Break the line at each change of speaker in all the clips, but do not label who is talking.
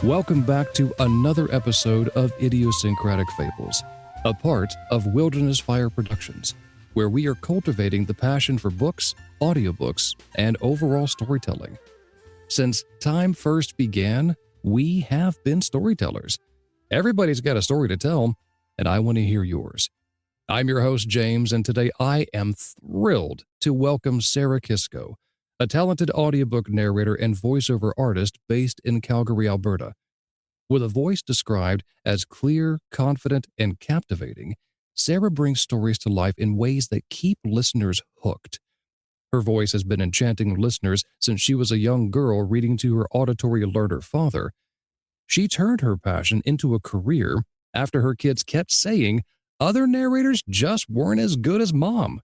Welcome back to another episode of Idiosyncratic Fables, a part of Wilderness Fire Productions, where we are cultivating the passion for books, audiobooks, and overall storytelling. Since time first began, we have been storytellers. Everybody's got a story to tell, and I want to hear yours. I'm your host, James, and today I am thrilled to welcome Sarah Kisko, a talented audiobook narrator and voiceover artist based in Calgary, Alberta. With a voice described as clear, confident, and captivating, Sarah brings stories to life in ways that keep listeners hooked. Her voice has been enchanting listeners since she was a young girl reading to her auditory-learner father. She turned her passion into a career after her kids kept saying other narrators just weren't as good as Mom.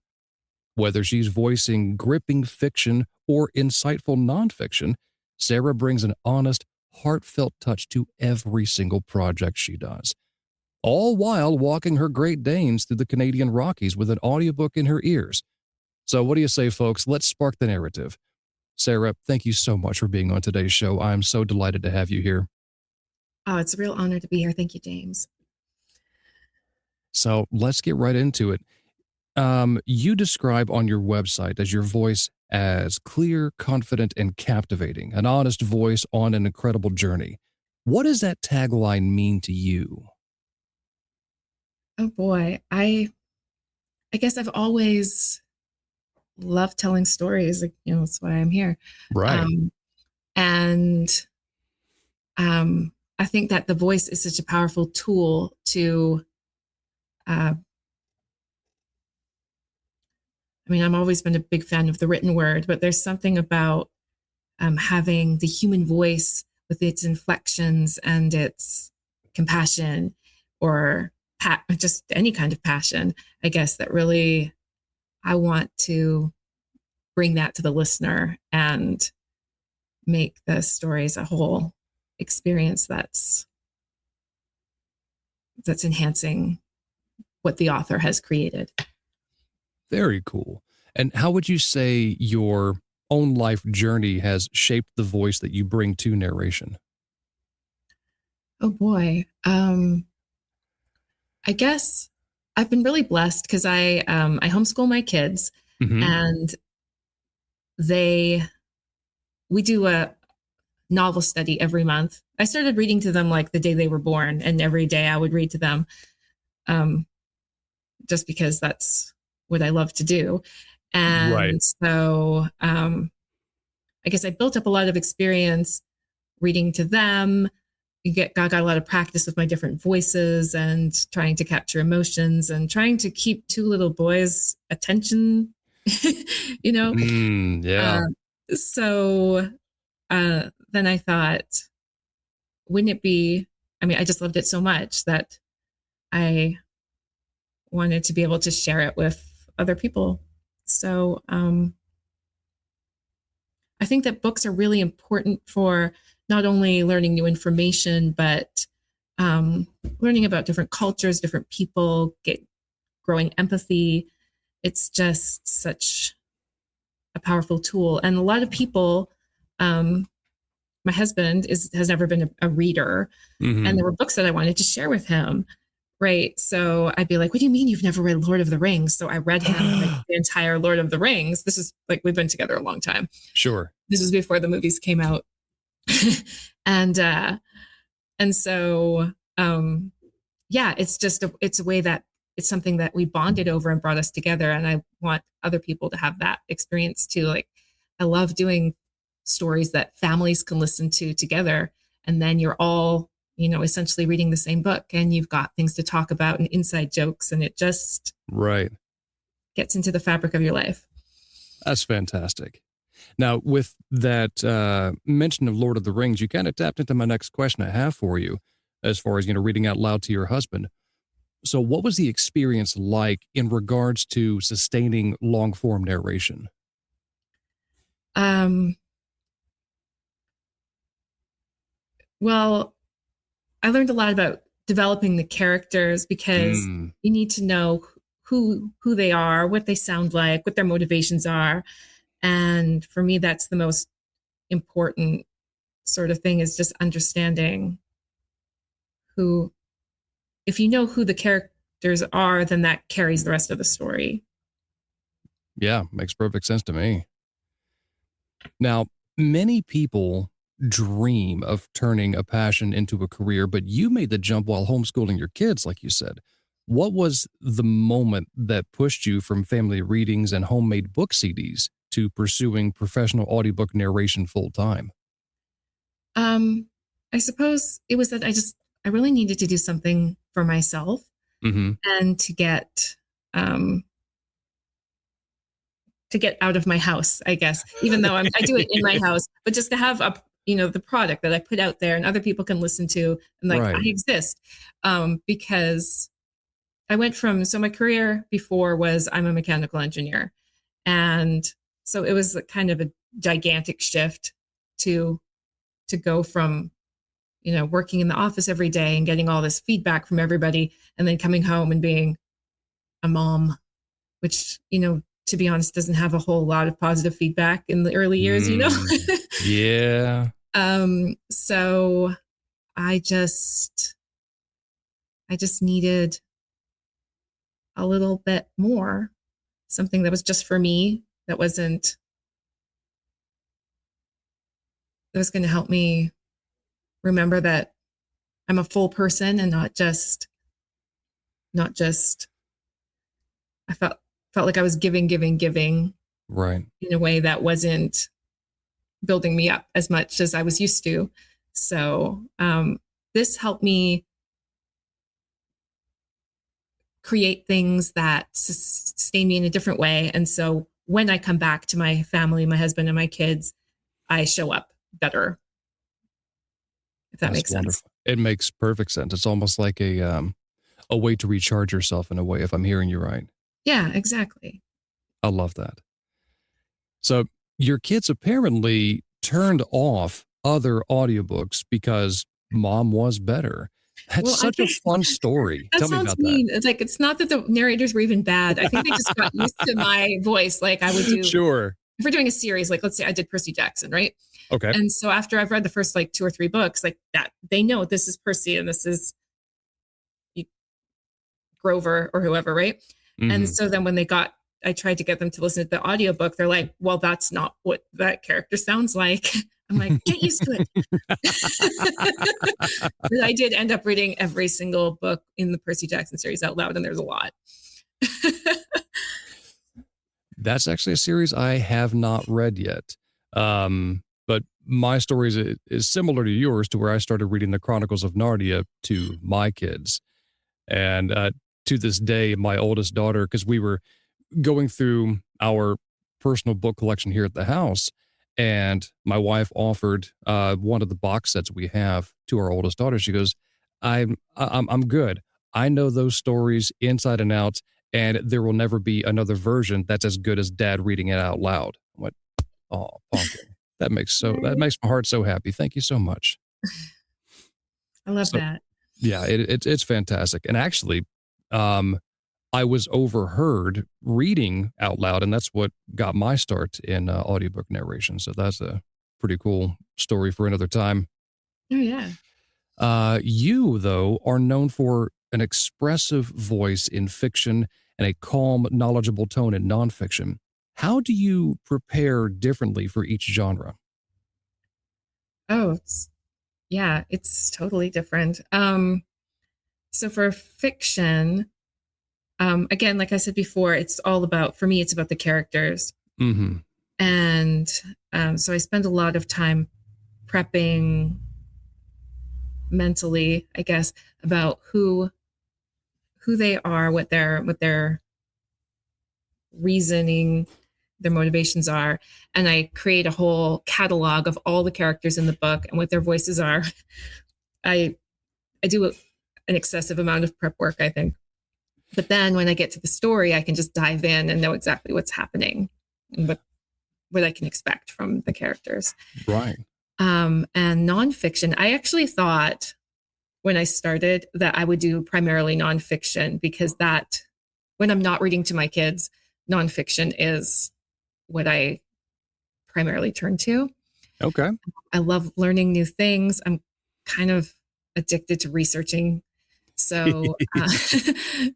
Whether she's voicing gripping fiction or insightful nonfiction, Sarah brings an honest, heartfelt touch to every single project she does, all while walking her Great Danes through the Canadian Rockies with an audiobook in her ears. So what do you say, folks? Let's spark the narrative. Sarah, thank you so much for being on today's show. I'm so delighted to have you here.
Oh, it's a real honor to be here. Thank you, James.
So let's get right into it. You describe on your website as your voice as clear, confident, and captivating, an honest voice on an incredible journey. What does that tagline mean to you?
Oh boy, I guess I've always loved telling stories. Like, that's why I'm here.
Right.
I think that the voice is such a powerful tool to. I've always been a big fan of the written word, but there's something about having the human voice with its inflections and its compassion or just any kind of passion, I guess, that really I want to bring that to the listener and make the story as a whole experience that's enhancing what the author has created.
Very cool. And how would you say your own life journey has shaped the voice that you bring to narration?
Oh boy. I guess I've been really blessed because I homeschool my kids, and we do a novel study every month. I started reading to them like the day they were born, and every day I would read to them, just because that's what I love to do. And so I guess I built up a lot of experience reading to them. Got a lot of practice with my different voices and trying to capture emotions and trying to keep two little boys' attention,
Yeah.
So then I thought, wouldn't it be, I just loved it so much that I wanted to be able to share it with other people. So I think that books are really important for not only learning new information, but learning about different cultures, different people, growing empathy. It's just such a powerful tool. And a lot of people, my husband has never been a reader, and there were books that I wanted to share with him. Right. So I'd be like, what do you mean you've never read Lord of the Rings? So I read him the entire Lord of the Rings. This is like, we've been together a long time.
Sure.
This was before the movies came out. and so, it's a way that it's something that we bonded over and brought us together. And I want other people to have that experience too. Like, I love doing stories that families can listen to together. And then you're all, essentially reading the same book, and you've got things to talk about and inside jokes, and it just gets into the fabric of your life.
That's fantastic. Now, with that mention of Lord of the Rings, you kind of tapped into my next question I have for you, as far as, reading out loud to your husband. So what was the experience like in regards to sustaining long-form narration?
Well, I learned a lot about developing the characters, because you need to know who they are, what they sound like, what their motivations are. And for me, that's the most important sort of thing, is just understanding who, if you know who the characters are, then that carries the rest of the story.
Yeah, makes perfect sense to me. Now, many people dream of turning a passion into a career, but you made the jump while homeschooling your kids, like you said. What was the moment that pushed you from family readings and homemade book CDs to pursuing professional audiobook narration full time?
I suppose it was that I really needed to do something for myself and to get out of my house, I guess, even though I do it in my house, but just to have the product that I put out there and other people can listen to, and like, I exist. Because I went from, so my career before was I'm a mechanical engineer. And so it was kind of a gigantic shift to go from, working in the office every day and getting all this feedback from everybody, and then coming home and being a mom, which, to be honest, doesn't have a whole lot of positive feedback in the early years,
Yeah.
So I just needed a little bit more, something that was just for me, that was going to help me remember that I'm a full person and not just I felt like I was giving,
right,
in a way that wasn't building me up as much as I was used to. So this helped me create things that sustain me in a different way. And so when I come back to my family, my husband and my kids, I show up better. If that makes sense.
It makes perfect sense. It's almost like a way to recharge yourself in a way, if I'm hearing you right.
Yeah, exactly.
I love that. So your kids apparently turned off other audiobooks because mom was better. That's such a fun story.
That
Tell me
sounds
about
mean.
that.
It's like, it's not that the narrators were even bad. I think they just got used to my voice. Like I would do.
Sure.
If we're doing a series, like let's say I did Percy Jackson, right?
Okay.
And so after I've read the first like 2 or 3 books, like that, they know this is Percy and this is Grover or whoever, right? And so then when I tried to get them to listen to the audiobook, they're like, well, that's not what that character sounds like. I'm like, get used to it. But I did end up reading every single book in the Percy Jackson series out loud, and there's a lot.
That's actually a series I have not read yet. But my story is similar to yours, to where I started reading the Chronicles of Narnia to my kids. And to this day, my oldest daughter, because we were going through our personal book collection here at the house, and my wife offered one of the box sets we have to our oldest daughter. She goes, I'm good. I know those stories inside and out, and there will never be another version that's as good as Dad reading it out loud. I went, oh, pumpkin. That makes my heart so happy. Thank you so much.
I love that.
Yeah, it's fantastic. And actually, I was overheard reading out loud, and that's what got my start in audiobook narration. So that's a pretty cool story for another time.
Oh, yeah.
You, though, are known for an expressive voice in fiction and a calm, knowledgeable tone in nonfiction. How do you prepare differently for each genre?
Oh, it's totally different. So for fiction, again, like I said before, for me, it's about the characters.
Mm-hmm.
And so I spend a lot of time prepping mentally, I guess, about who they are, what their reasoning, their motivations are. And I create a whole catalog of all the characters in the book and what their voices are. I do an excessive amount of prep work, I think. But then when I get to the story, I can just dive in and know exactly what's happening and what I can expect from the characters.
Right.
And nonfiction, I actually thought when I started that I would do primarily nonfiction, because that, when I'm not reading to my kids, nonfiction is what I primarily turn to.
Okay.
I love learning new things. I'm kind of addicted to researching. So,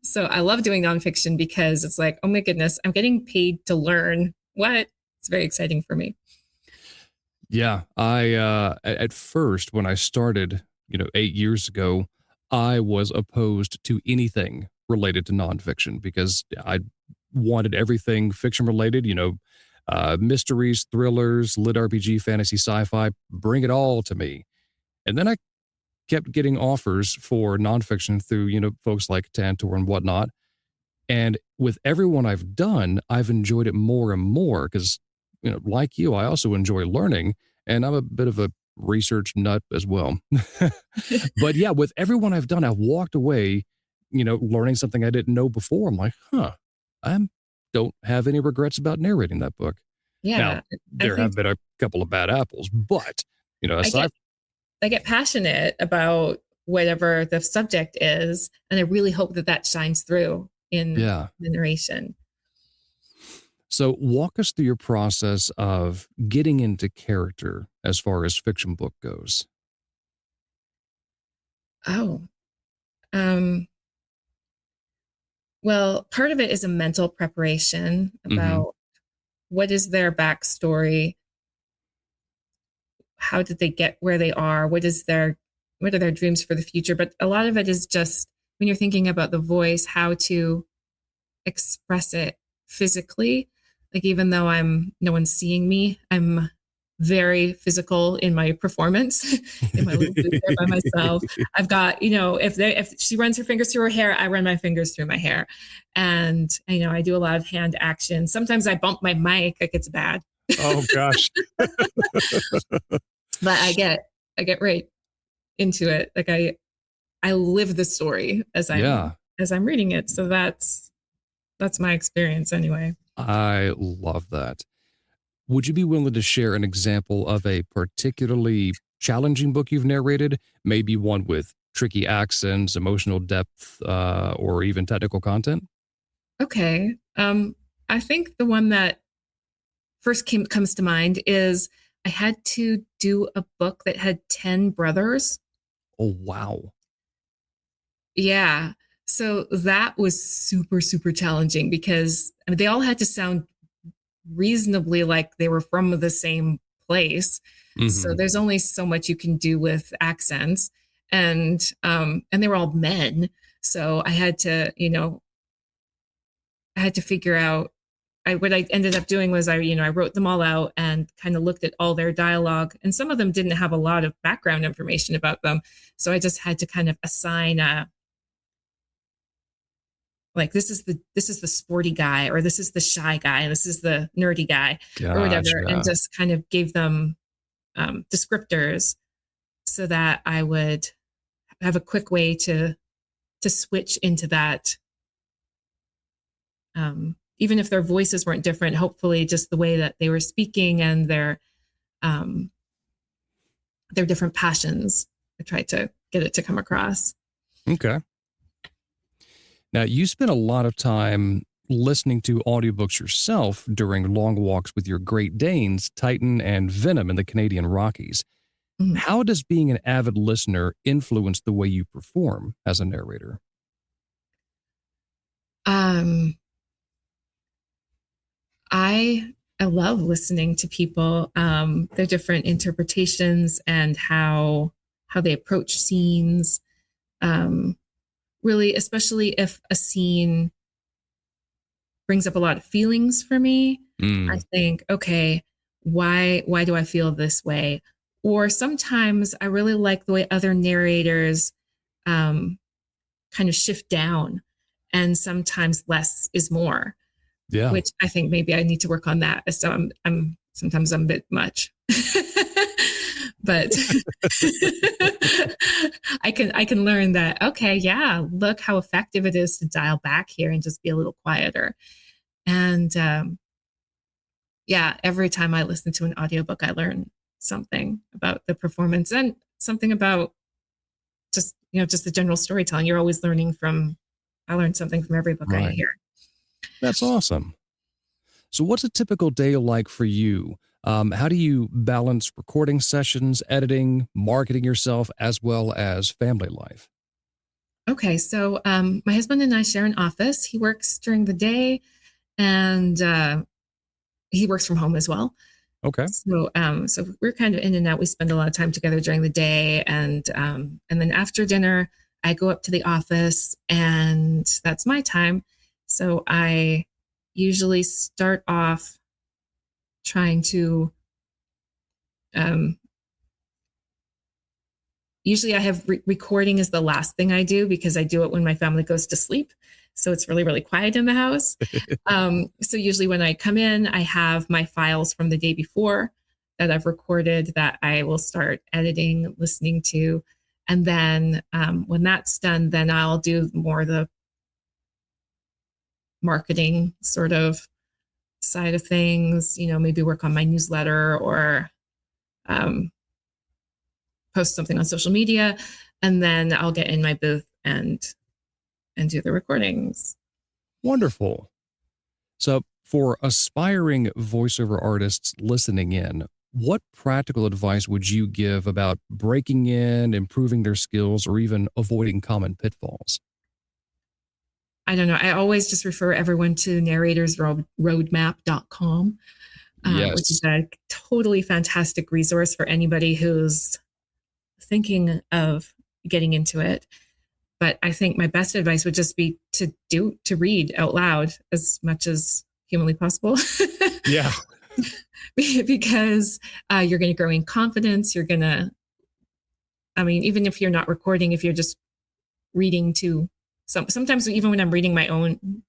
so I love doing nonfiction because it's like, oh my goodness, I'm getting paid to learn. What? It's very exciting for me.
Yeah, at first when I started, 8 years ago, I was opposed to anything related to nonfiction because I wanted everything fiction related, mysteries, thrillers, lit RPG, fantasy, sci-fi, bring it all to me. And then I kept getting offers for nonfiction through, folks like Tantor and whatnot. And with everyone I've done, I've enjoyed it more and more because, like you, I also enjoy learning, and I'm a bit of a research nut as well. But yeah, with everyone I've done, I've walked away, learning something I didn't know before. I'm like, I don't have any regrets about narrating that book. Now,
Yeah, I
there
think
have been a couple of bad apples, but,
I
aside,
get I get passionate about whatever the subject is, and I really hope that that shines through in
yeah.
the narration.
So walk us through your process of getting into character as far as fiction book goes.
Oh, um, well, part of it is a mental preparation
Mm-hmm.
about what is their backstory, how did they get where they are, what are their dreams for the future. But a lot of it is just when you're thinking about the voice, how to express it physically. Like even though no one's seeing me, I'm very physical in my performance in my little booth there by myself. I've got, if she runs her fingers through her hair, I run my fingers through my hair. And I do a lot of hand action. Sometimes I bump my mic, like it's bad.
Oh gosh.
But I get right into it. Like I live the story
Yeah,
as I'm reading it. So that's my experience anyway.
I love that. Would you be willing to share an example of a particularly challenging book you've narrated? Maybe one with tricky accents, emotional depth, or even technical content?
Okay. I think the one that first comes to mind is I had to do a book that had 10 brothers.
Oh, wow.
Yeah. So that was super, super challenging because they all had to sound reasonably like they were from the same place. So
Mm-hmm.
there's only so much you can do with accents. And they were all men. So I had to figure out what I ended up doing was I wrote them all out and kind of looked at all their dialogue, and some of them didn't have a lot of background information about them. So I just had to kind of assign like this is the sporty guy, or this is the shy guy, and this is the nerdy guy, or whatever, and
Gotcha.
just kind of gave them descriptors so that I would have a quick way to switch into that. Even if their voices weren't different, hopefully just the way that they were speaking and um, their different passions. I tried to get it to come across.
Okay. Now, you spend a lot of time listening to audiobooks yourself during long walks with your Great Danes, Titan, and Venom in the Canadian Rockies.
Mhm.
How does being an avid listener influence the way you perform as a narrator?
Um, I love listening to people, their different interpretations and how they approach scenes. Um, Really, especially if a scene brings up a lot of feelings for me, I
Mm,
think, okay, why do I feel this way? Or sometimes I really like the way other narrators um, kind of shift down, and sometimes less is more,
yeah.
which I think maybe I need to work on that. So I'm sometimes I'm a bit much. But I can learn that, okay, yeah, look how effective it is to dial back here and just be a little quieter. And yeah, every time I listen to an audiobook, I learn something about the performance and something about just the general storytelling. You're always learning from I learn something from every book I
Right.
hear.
That's awesome. So, what's a typical day like for you? How do you balance recording sessions, editing, marketing yourself, as well as family life?
Okay, so my husband and I share an office. He works during the day, and he works from home as well.
Okay.
So we're kind of in and out. We spend a lot of time together during the day, and then after dinner, I go up to the office, and that's my time. So I usually start off trying to. Usually, I have recording is the last thing I do because I do it when my family goes to sleep. So it's really, really quiet in the house. So usually when I come in, I have my files from the day before that I've recorded that I will start editing, listening to. And then when that's done, then I'll do more of the marketing sort of side of things, maybe work on my newsletter or post something on social media. And then I'll get in my booth and do the recordings.
Wonderful. So, for aspiring voiceover artists listening in, what practical advice would you give about breaking in, improving their skills, or even avoiding common pitfalls?
I don't know. I always just refer everyone to narratorsroadmap.com, which is a totally fantastic resource for anybody who's thinking of getting into it. But I think my best advice would just be to read out loud as much as humanly possible.
Yeah.
Because you're going to grow in confidence. You're going to, even if you're not recording, if you're just reading to sometimes even when I'm reading my own,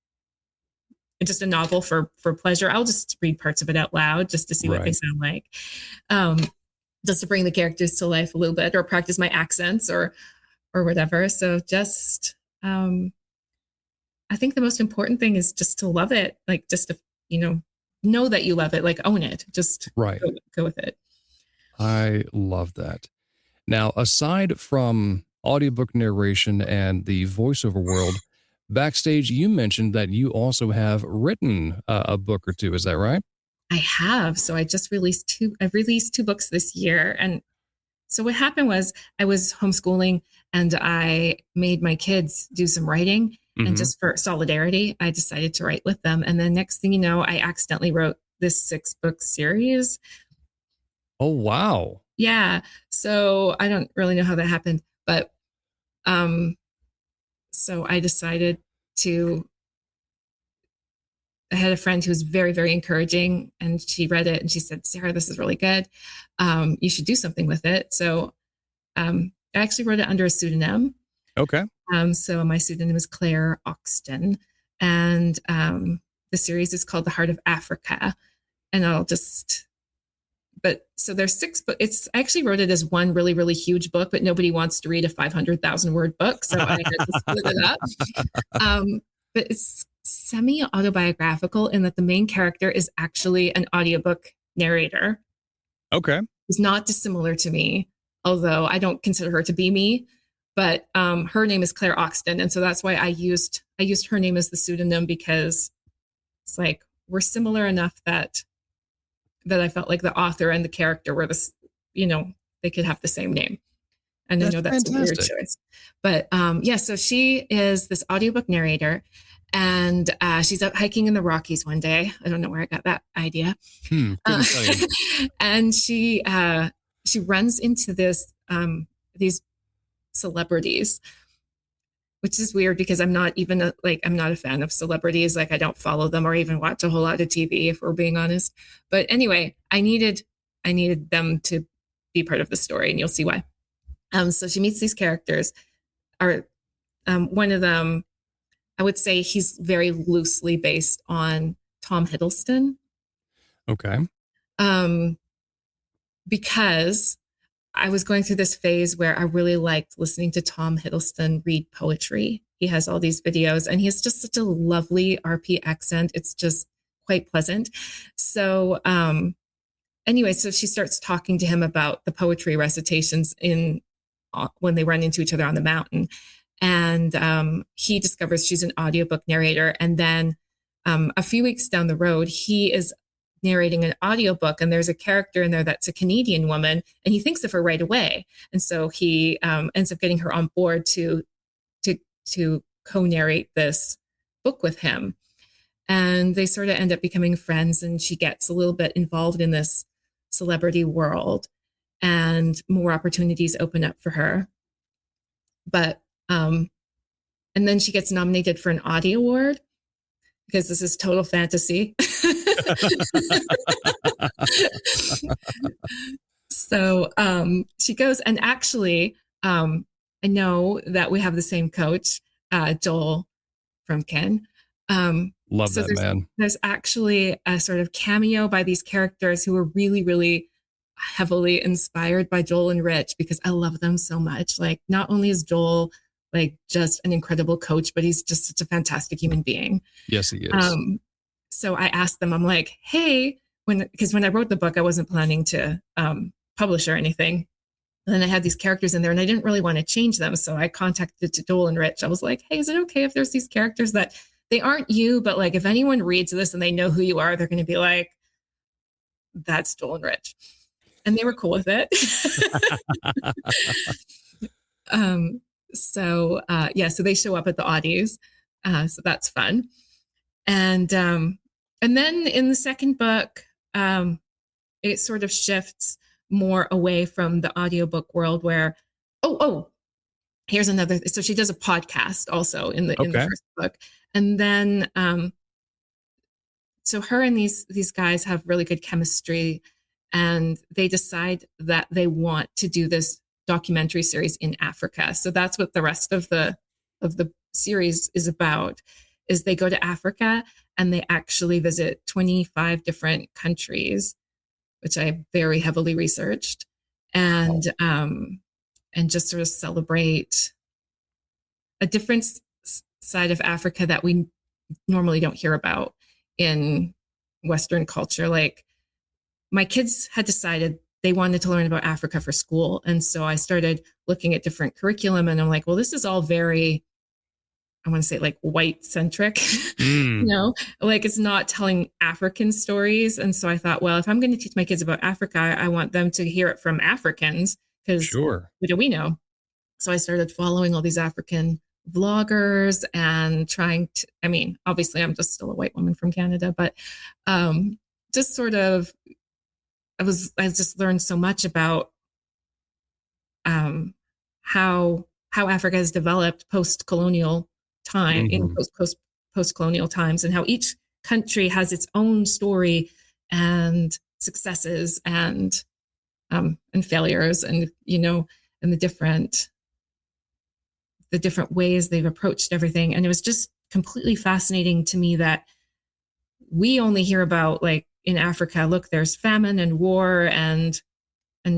just a novel for pleasure, I'll just read parts of it out loud just to see what they sound like. Just to bring the characters to life a little bit or practice my accents or whatever. So just, I think the most important thing is just to love it. Like just to, know that you love it, like own it, just go with it.
I love that. Now, aside from audiobook narration and the voiceover world, backstage, you mentioned that you also have written a book or two. Is that right?
I have. So I just released I've released 2 books this year. And so what happened was I was homeschooling and I made my kids do some writing. And just for solidarity, I decided to write with them. And then next thing you know, I accidentally wrote this 6-book series.
Oh, wow.
Yeah. So I don't really know how that happened, but so I decided I had a friend who was very, very encouraging, and she read it and she said, "Sarah, this is really good. You should do something with it." So I actually wrote it under a pseudonym.
Okay.
So my pseudonym is Claire Oxton, and the series is called The Heart of Africa. And so there's 6 books. I actually wrote it as one really, really huge book, but nobody wants to read a 500,000 word book. So I had to split it up. But it's semi-autobiographical in that the main character is actually an audiobook narrator.
Okay.
Who's not dissimilar to me, although I don't consider her to be me. But her name is Claire Oxton. And so that's why I used her name as the pseudonym, because it's like we're similar enough that I felt like the author and the character were they could have the same name. And I know that's a weird choice. But so she is this audiobook narrator, and she's out hiking in the Rockies one day. I don't know where I got that idea. And she runs into these celebrities, which is weird because I'm not even I'm not a fan of celebrities. Like I don't follow them or even watch a whole lot of TV, if we're being honest. But anyway, I needed them to be part of the story, and you'll see why. So she meets these characters. One of them, I would say he's very loosely based on Tom Hiddleston.
Okay.
Because I was going through this phase where I really liked listening to Tom Hiddleston read poetry. He has all these videos, and he has just such a lovely RP accent. It's just quite pleasant. So anyway, so she starts talking to him about the poetry recitations when they run into each other on the mountain. And he discovers she's an audiobook narrator. And then a few weeks down the road, he is narrating an audiobook, and there's a character in there that's a Canadian woman, and he thinks of her right away. And so he ends up getting her on board to co-narrate this book with him. And they sort of end up becoming friends, and she gets a little bit involved in this celebrity world, and more opportunities open up for her. But and then she gets nominated for an Audie Award, because this is total fantasy. So she goes, and actually, I know that we have the same coach, Joel from Ken.
Love
so
that man.
There's actually a sort of cameo by these characters who were really, really heavily inspired by Joel and Rich, because I love them so much. Like, not only is Joel like just an incredible coach, but he's just such a fantastic human being.
Yes, he is.
So I asked them, I'm like, hey, because when I wrote the book, I wasn't planning to publish or anything. And then I had these characters in there, and I didn't really want to change them. So I contacted Joel and Rich. I was like, hey, is it okay if there's these characters that they aren't you, but like if anyone reads this and they know who you are, they're going to be like, that's Joel and Rich. And they were cool with it. So they show up at the Audies. So that's fun. And then in the second book, it sort of shifts more away from the audiobook world, where, here's another. So she does a podcast also in the first book. And then, so her and these guys have really good chemistry, and they decide that they want to do this documentary series in Africa. So that's what the rest of the series is about, is they go to Africa and they actually visit 25 different countries, which I very heavily researched, and just sort of celebrate a different side of Africa that we normally don't hear about in Western culture. Like, my kids had decided they wanted to learn about Africa for school. And so I started looking at different curriculum, and I'm like, well, this is all very, I want to say, like, white centric, like it's not telling African stories. And so I thought, well, if I'm going to teach my kids about Africa, I want them to hear it from Africans, because what do we know? So I started following all these African vloggers and trying to, I mean, obviously I'm just still a white woman from Canada, but just sort of, I just learned so much about how Africa has developed post-colonial time, in post-colonial times, and how each country has its own story and successes and failures, and and the different ways they've approached everything. And it was just completely fascinating to me that we only hear about, like, in Africa, look, there's famine and war and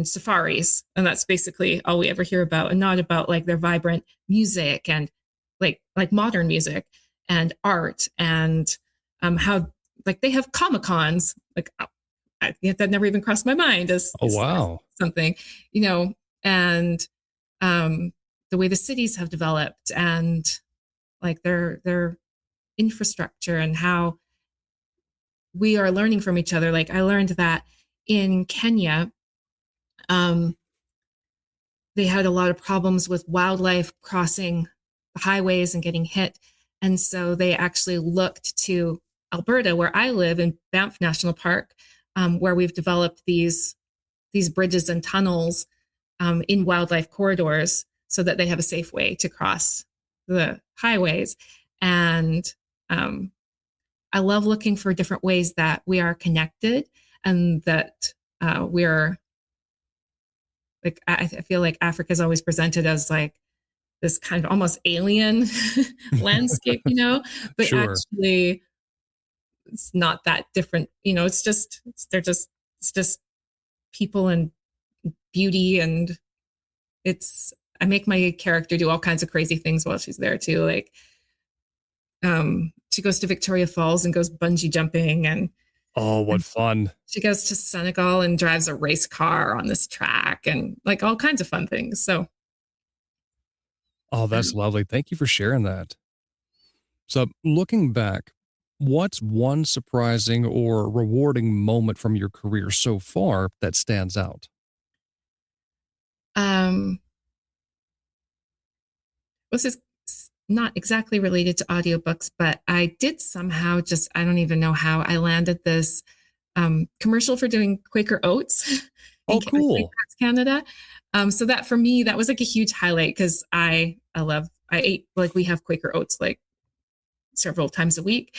safaris, and that's basically all we ever hear about, and not about like their vibrant music and like modern music and art, and how, like, they have Comic-Cons. Like, that never even crossed my mind as something, and the way the cities have developed, and like their infrastructure, and how we are learning from each other. Like, I learned that in Kenya, they had a lot of problems with wildlife crossing the highways and getting hit. And so they actually looked to Alberta, where I live, in Banff National Park, where we've developed these bridges and tunnels in wildlife corridors, so that they have a safe way to cross the highways. And I love looking for different ways that we are connected, and that we're, like, I feel like Africa is always presented as like this kind of almost alien landscape, but actually it's not that different. It's just people and beauty, and I make my character do all kinds of crazy things while she's there too. Like, she goes to Victoria Falls and goes bungee jumping, and
what fun.
She goes to Senegal and drives a race car on this track, and like all kinds of fun things. So,
that's lovely. Thank you for sharing that. So, looking back, What's one surprising or rewarding moment from your career so far that stands out?
Um, this is not exactly related to audiobooks, but I did somehow just, I don't even know how I landed this commercial for doing Quaker Oats in
Oh, cool.
Canada. So that for me, that was like a huge highlight because I ate, like, we have Quaker Oats like several times a week.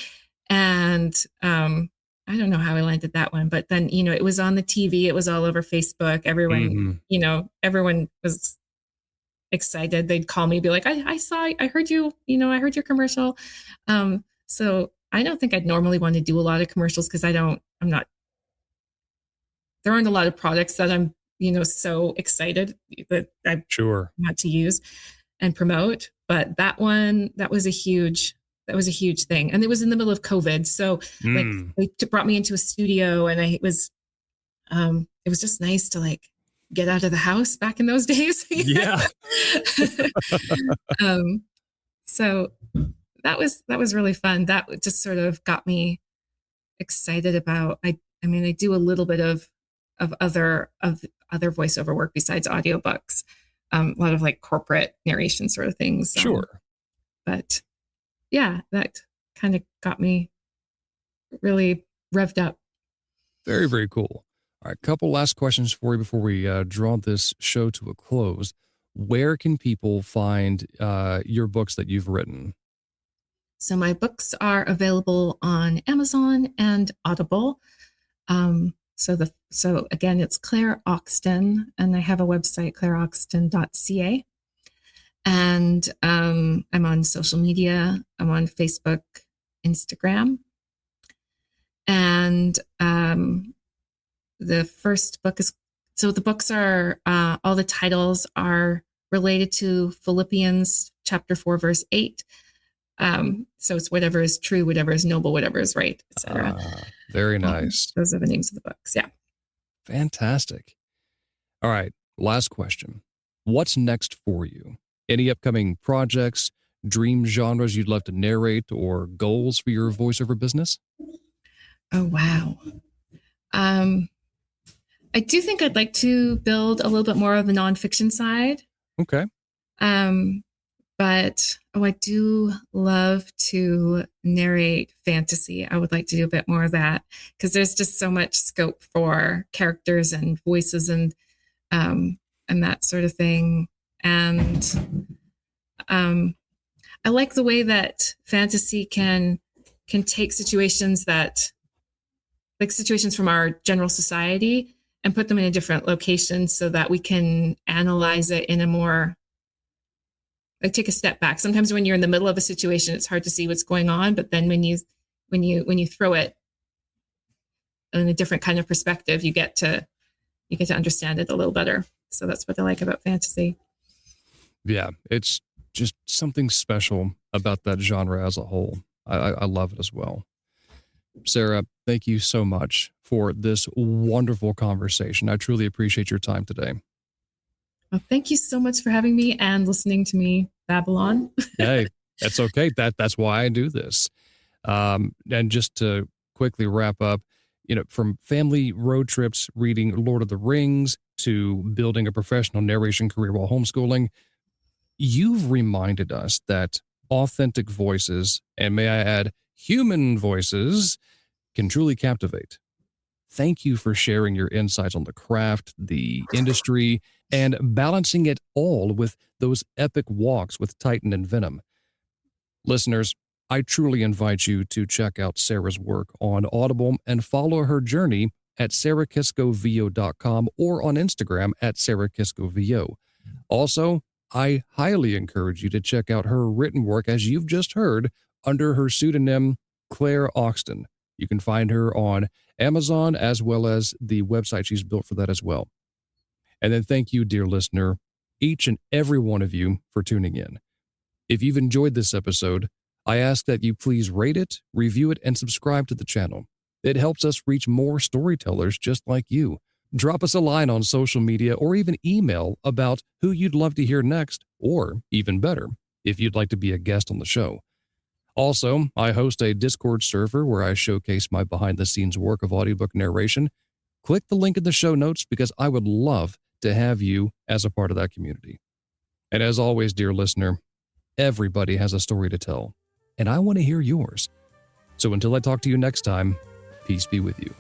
And I don't know how I landed that one, but then, it was on the TV, it was all over Facebook. Everyone was excited. They'd call me, be like, I heard you, I heard your commercial. So I don't think I'd normally want to do a lot of commercials because there aren't a lot of products that I'm, so excited that I
Sure.
want to use and promote. But that was a huge thing. And it was in the middle of COVID. So like they brought me into a studio and it was just nice to like get out of the house back in those days.
Yeah.
So that was really fun. That just sort of got me excited about, I mean, I do a little bit of other voiceover work besides audiobooks, a lot of like corporate narration sort of things.
Sure.
But yeah, that kind of got me really revved up.
Very, very cool. All right, couple last questions for you before we draw this show to a close. Where can people find your books that you've written?
So my books are available on Amazon and Audible. So again, it's Claire Oxton, and I have a website, claireoxton.ca. And I'm on social media. I'm on Facebook, Instagram. And the first book is, so the books are, all the titles are related to Philippians chapter 4, verse 8. So it's whatever is true, whatever is noble, whatever is right, etc.
Very nice.
Those are the names of the books. Yeah.
Fantastic. All right. Last question. What's next for you? Any upcoming projects, dream genres you'd love to narrate, or goals for your voiceover business?
Oh, wow. I do think I'd like to build a little bit more of the nonfiction side.
Okay.
But I do love to narrate fantasy. I would like to do a bit more of that because there's just so much scope for characters and voices and that sort of thing. And I like the way that fantasy can take situations from our general society and put them in a different location so that we can analyze it in a more, like, take a step back. Sometimes when you're in the middle of a situation, it's hard to see what's going on. But then when you throw it in a different kind of perspective, you get to understand it a little better. So that's what I like about fantasy.
Yeah, it's just something special about that genre as a whole. I love it as well. Sarah, thank you so much for this wonderful conversation. I truly appreciate your time today.
Well, thank you so much for having me and listening to me Babylon.
Hey, that's okay. That's why I do this. And just to quickly wrap up, from family road trips, reading Lord of the Rings, to building a professional narration career while homeschooling, you've reminded us that authentic voices, and may I add, human voices, can truly captivate. Thank you for sharing your insights on the craft, the industry, and balancing it all with those epic walks with Titan and Venom. Listeners, I truly invite you to check out Sarah's work on Audible and follow her journey at sarahkiskovo.com or on Instagram at sarahkiskovo. Also, I highly encourage you to check out her written work, as you've just heard, under her pseudonym Claire Oxton. You can find her on Amazon as well as the website she's built for that as well. And then thank you, dear listener, each and every one of you, for tuning in. If you've enjoyed this episode, I ask that you please rate it, review it, and subscribe to the channel. It helps us reach more storytellers just like you. Drop us a line on social media or even email about who you'd love to hear next, or even better, if you'd like to be a guest on the show. Also, I host a Discord server where I showcase my behind-the-scenes work of audiobook narration. Click the link in the show notes because I would love to have you as a part of that community. And as always, dear listener, everybody has a story to tell, and I want to hear yours. So until I talk to you next time, peace be with you.